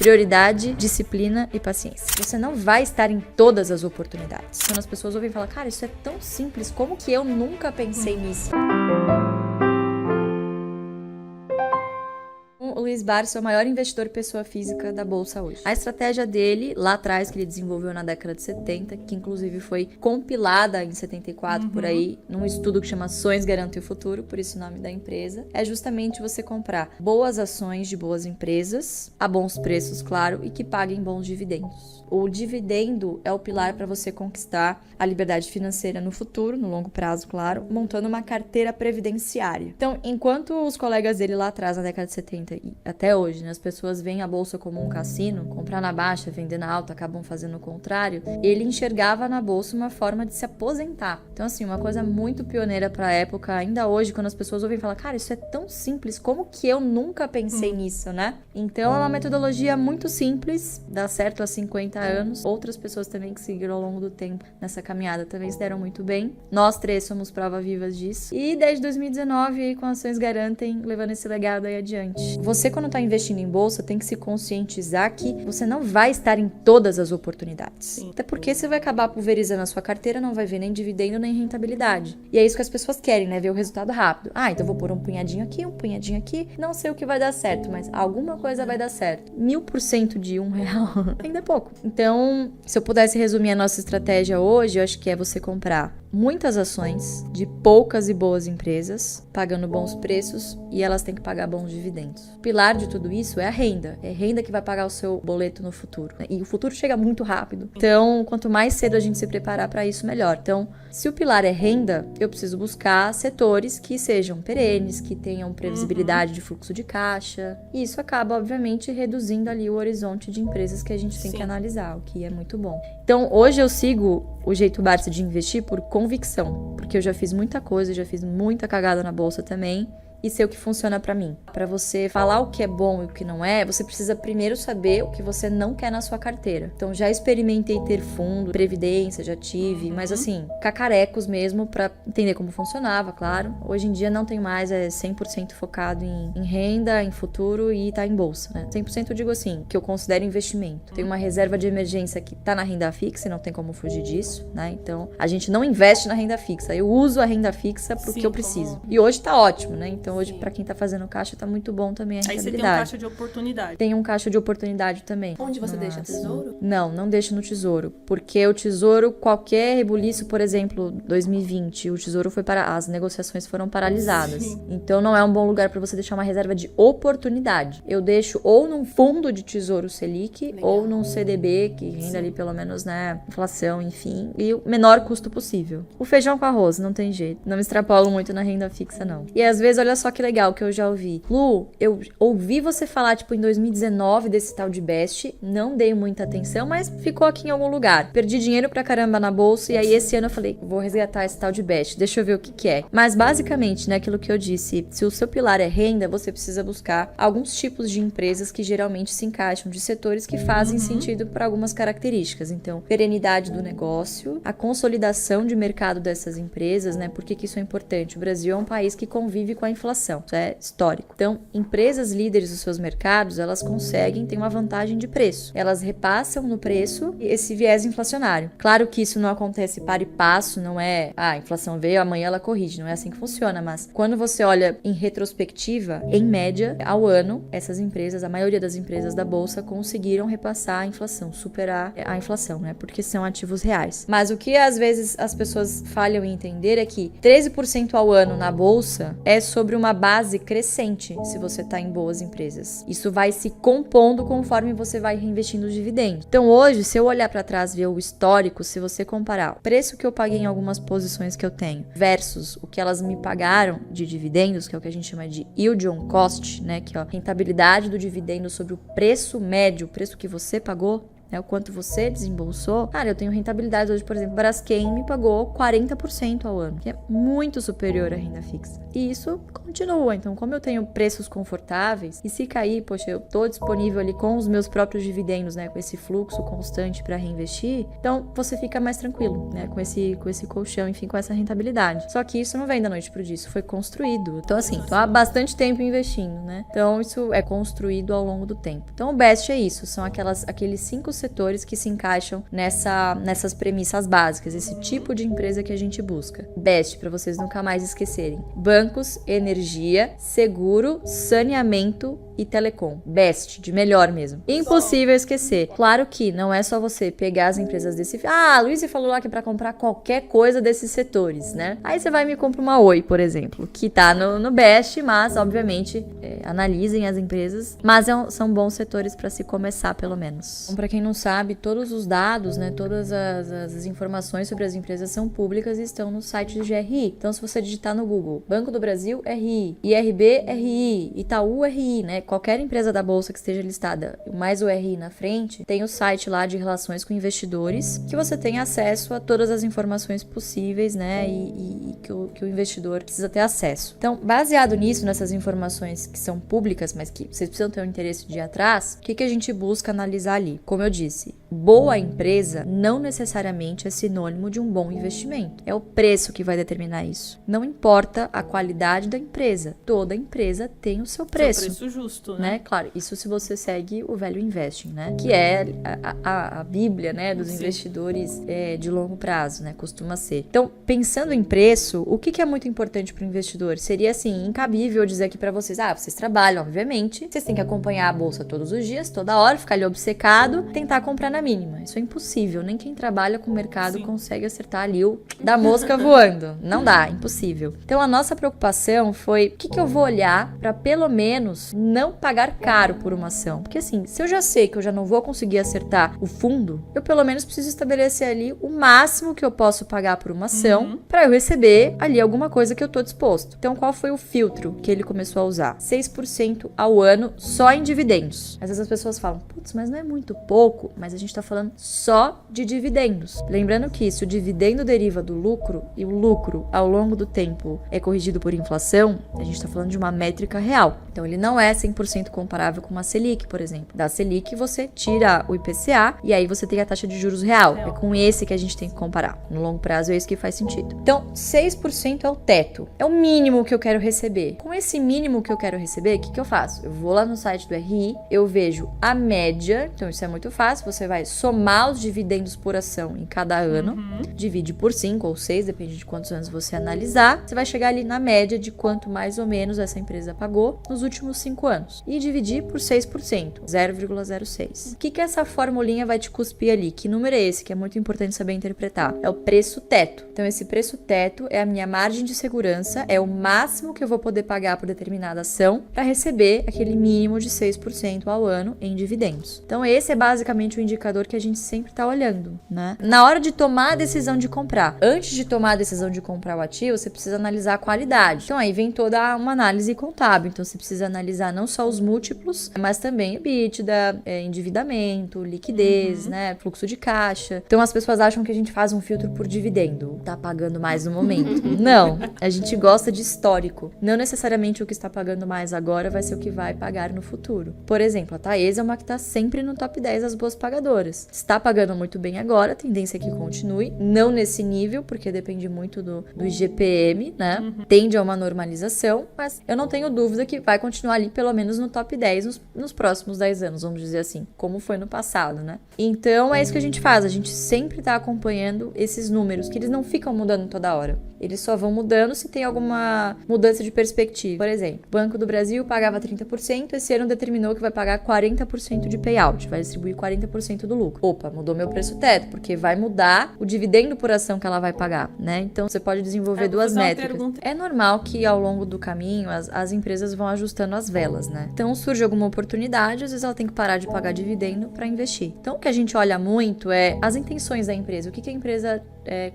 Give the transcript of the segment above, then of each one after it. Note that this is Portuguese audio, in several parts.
Prioridade, disciplina e paciência. Você não vai estar em todas as oportunidades. Quando as pessoas ouvem falar, cara, isso é tão simples, como que eu nunca pensei nisso? O Luiz Barsi é o maior investidor pessoa física da Bolsa hoje. A estratégia dele, lá atrás, que ele desenvolveu na década de 70, que inclusive foi compilada em 74, por aí, num estudo que chama Ações Garantem o Futuro, por isso o nome da empresa, é justamente você comprar boas ações de boas empresas, a bons preços, claro, e que paguem bons dividendos. O dividendo é o pilar para você conquistar a liberdade financeira no futuro, no longo prazo, claro, montando uma carteira previdenciária. Então, enquanto os colegas dele lá atrás, na década de 70 e até hoje, né, as pessoas veem a bolsa como um cassino, comprar na baixa, vender na alta, acabam fazendo o contrário, ele enxergava na bolsa uma forma de se aposentar. Então, assim, uma coisa muito pioneira para a época, ainda hoje, quando as pessoas ouvem falar, cara, isso é tão simples, como que eu nunca pensei nisso, né? Então, é uma metodologia muito simples, dá certo há 50 anos. Outras pessoas também que seguiram ao longo do tempo nessa caminhada também se deram muito bem. Nós três somos prova vivas disso. E desde 2019, aí, com Ações Garantem, levando esse legado aí adiante. Você, quando tá investindo em bolsa, tem que se conscientizar que você não vai estar em todas as oportunidades. Sim. Até porque você vai acabar pulverizando a sua carteira, não vai ver nem dividendo, nem rentabilidade. E é isso que as pessoas querem, né? Ver o resultado rápido. Ah, então vou pôr um punhadinho aqui, não sei o que vai dar certo, mas alguma coisa vai dar certo. 1000% de R$1 ainda é pouco. Então, se eu pudesse resumir a nossa estratégia hoje, eu acho que é você comprar muitas ações de poucas e boas empresas, pagando bons preços, e elas têm que pagar bons dividendos. O pilar de tudo isso é a renda. É a renda que vai pagar o seu boleto no futuro, né? E o futuro chega muito rápido. Então, quanto mais cedo a gente se preparar para isso, melhor. Então, se o pilar é renda, eu preciso buscar setores que sejam perenes, que tenham previsibilidade de fluxo de caixa. E isso acaba, obviamente, reduzindo ali o horizonte de empresas que a gente tem que analisar, o que é muito bom. Então, hoje eu sigo o jeito Barsi de investir por convicção, porque eu já fiz muita coisa, já fiz muita cagada na bolsa também, e sei o que funciona pra mim. Pra você falar o que é bom e o que não é, você precisa primeiro saber o que você não quer na sua carteira. Então, já experimentei ter fundo, previdência, já tive, mas assim, cacarecos mesmo pra entender como funcionava, claro. Hoje em dia não tem mais, é 100% focado em renda, em futuro e tá em bolsa, né? 100% eu digo assim, que eu considero investimento. Tem uma reserva de emergência que tá na renda fixa e não tem como fugir disso, né? Então, a gente não investe na renda fixa, eu uso a renda fixa pro que eu preciso. E hoje tá ótimo, né? Então, hoje, pra quem tá fazendo caixa, tá muito bom também a rentabilidade. Aí você tem um caixa de oportunidade. Tem um caixa de oportunidade também. Onde você deixa tesouro? Não deixo no tesouro. Porque o tesouro, qualquer rebuliço, por exemplo, 2020, o tesouro foi para... As negociações foram paralisadas. Sim. Então, não é um bom lugar pra você deixar uma reserva de oportunidade. Eu deixo ou num fundo de tesouro Selic, ou num CDB, que renda ali pelo menos, né, inflação, enfim, e o menor custo possível. O feijão com arroz, não tem jeito. Não me extrapolo muito na renda fixa, não. E às vezes, olha só que legal que eu já ouvi. Lu, eu ouvi você falar, tipo, em 2019 desse tal de Best, não dei muita atenção, mas ficou aqui em algum lugar. Perdi dinheiro pra caramba na bolsa e aí esse ano eu falei, vou resgatar esse tal de Best, deixa eu ver o que é. Mas basicamente, né, aquilo que eu disse, se o seu pilar é renda, você precisa buscar alguns tipos de empresas que geralmente se encaixam de setores que fazem sentido para algumas características. Então, perenidade do negócio, a consolidação de mercado dessas empresas, né, por que isso é importante? O Brasil é um país que convive com a inflação. Isso é histórico. Então, empresas líderes dos seus mercados, elas conseguem ter uma vantagem de preço. Elas repassam no preço esse viés inflacionário. Claro que isso não acontece para e passo, não é, a inflação veio, amanhã ela corrige, não é assim que funciona, mas quando você olha em retrospectiva, em média, ao ano, essas empresas, a maioria das empresas da bolsa conseguiram repassar a inflação, superar a inflação, né? Porque são ativos reais. Mas o que às vezes as pessoas falham em entender é que 13% ao ano na bolsa é sobre uma base crescente se você está em boas empresas. Isso vai se compondo conforme você vai reinvestindo os dividendos. Então hoje, se eu olhar para trás e ver o histórico, se você comparar o preço que eu paguei em algumas posições que eu tenho versus o que elas me pagaram de dividendos, que é o que a gente chama de yield on cost, né, que é a rentabilidade do dividendo sobre o preço médio, o preço que você pagou, né? O quanto você desembolsou. Cara, eu tenho rentabilidade hoje, por exemplo, Braskem me pagou 40% ao ano, que é muito superior à renda fixa. E isso continua. Então, como eu tenho preços confortáveis, e se cair, poxa, eu tô disponível ali com os meus próprios dividendos, né? Com esse fluxo constante para reinvestir, então você fica mais tranquilo, né? Com esse colchão, enfim, com essa rentabilidade. Só que isso não vem da noite pro dia, isso foi construído. Então, assim, tô há bastante tempo investindo, né? Então, isso é construído ao longo do tempo. Então, o BEST é isso, são aqueles 5 setores que se encaixam nessas premissas básicas, esse tipo de empresa que a gente busca. BEST, para vocês nunca mais esquecerem: bancos, energia, seguro, saneamento e telecom. BEST, de melhor mesmo. Impossível esquecer. Claro que não é só você pegar as empresas desse... Ah, a Luísa falou lá que é pra comprar qualquer coisa desses setores, né? Aí você vai e me compra uma Oi, por exemplo, que tá no BEST, mas, obviamente, analisem as empresas, mas são bons setores para se começar, pelo menos. Então, para quem não sabe, todos os dados, né, todas as informações sobre as empresas são públicas e estão no site do GRI. Então, se você digitar no Google, Banco do Brasil, RI, IRB, RI, Itaú, RI, né, qualquer empresa da bolsa que esteja listada, mais o RI na frente, tem o site lá de relações com investidores, que você tem acesso a todas as informações possíveis, né, e que o investidor precisa ter acesso. Então, baseado nisso, nessas informações que são públicas, mas que vocês precisam ter o interesse de ir atrás, o que a gente busca analisar ali? Como eu disse, boa empresa não necessariamente é sinônimo de um bom investimento. É o preço que vai determinar isso. Não importa a qualidade da empresa. Toda empresa tem o seu preço. Seu preço justo, né? Claro, isso se você segue o Value Investing, né? Que é a bíblia, né, dos investidores de longo prazo, né? Costuma ser. Então, pensando em preço, o que é muito importante para o investidor? Seria, assim, incabível dizer aqui para vocês, vocês trabalham, obviamente, vocês têm que acompanhar a bolsa todos os dias, toda hora, ficar ali obcecado, tentar comprar na mínima. Isso é impossível. Nem quem trabalha com o mercado consegue acertar ali o da mosca voando. Não dá, impossível. Então, a nossa preocupação foi, o que eu vou olhar para pelo menos não pagar caro por uma ação? Porque assim, se eu já sei que eu já não vou conseguir acertar o fundo, eu pelo menos preciso estabelecer ali o máximo que eu posso pagar por uma ação para eu receber ali alguma coisa que eu tô disposto. Então, qual foi o filtro que ele começou a usar? 6% ao ano só em dividendos. Às vezes as pessoas falam, putz, mas não é muito pouco, mas a gente tá falando só de dividendos. Lembrando que se o dividendo deriva do lucro e o lucro ao longo do tempo é corrigido por inflação, a gente tá falando de uma métrica real. Então, ele não é 100% comparável com uma Selic, por exemplo. Da Selic, você tira o IPCA e aí você tem a taxa de juros real. É com esse que a gente tem que comparar. No longo prazo, é isso que faz sentido. Então, 6% é o teto. É o mínimo que eu quero receber. Com esse mínimo que eu quero receber, o que eu faço? Eu vou lá no site do RI, eu vejo a média. Então, isso é muito fácil. Você vai somar os dividendos por ação em cada ano. Divide por 5 ou 6, depende de quantos anos você analisar. Você vai chegar ali na média de quanto mais ou menos essa empresa pagou nos últimos 5 anos. E dividir por 6%, 0,06. O que essa formulinha vai te cuspir ali? Que número é esse? Que é muito importante saber interpretar. É o preço teto. Então, esse preço teto é a minha margem de segurança, é o máximo que eu vou poder pagar por determinada ação para receber aquele mínimo de 6% ao ano em dividendos. Então, esse é basicamente o indicador que a gente sempre está olhando, né? Na hora de tomar a decisão de comprar, antes de tomar a decisão de comprar o ativo, você precisa analisar a qualidade. Então, aí vem toda uma análise contábil. Então, você precisa analisar não só os múltiplos, mas também EBITDA, endividamento, liquidez, né, fluxo de caixa. Então, as pessoas acham que a gente faz um filtro por dividendo, tá pagando mais no momento. Não, a gente gosta de histórico. Não necessariamente o que está pagando mais agora vai ser o que vai pagar no futuro. Por exemplo, a Taesa é uma que está sempre no top 10 das boas pagadoras. Está pagando muito bem agora, a tendência é que continue, não nesse nível, porque depende muito do IGPM, né? Tende a uma normalização, mas eu não tenho dúvida que vai continuar ali pelo menos no top 10 nos próximos 10 anos, vamos dizer assim, como foi no passado, né? Então, é isso que a gente faz, a gente sempre tá acompanhando esses números, que eles não ficam mudando toda hora. Eles só vão mudando se tem alguma mudança de perspectiva. Por exemplo, o Banco do Brasil pagava 30%, esse ano determinou que vai pagar 40% de payout, vai distribuir 40% do lucro. Opa, mudou meu preço teto, porque vai mudar o dividendo por ação que ela vai pagar, né? Então, você pode desenvolver duas métricas. É normal que ao longo do caminho as empresas vão ajustando as velas, delas, né? Então surge alguma oportunidade, às vezes ela tem que parar de pagar dividendo para investir. Então o que a gente olha muito é as intenções da empresa, o que a empresa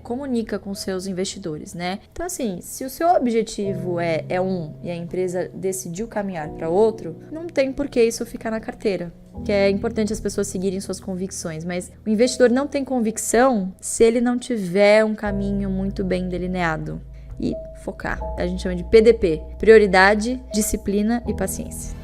comunica com seus investidores, né? Então assim, se o seu objetivo é um e a empresa decidiu caminhar para outro, não tem por que isso ficar na carteira. Que é importante as pessoas seguirem suas convicções, mas o investidor não tem convicção se ele não tiver um caminho muito bem delineado. E focar. A gente chama de PDP, prioridade, disciplina e paciência.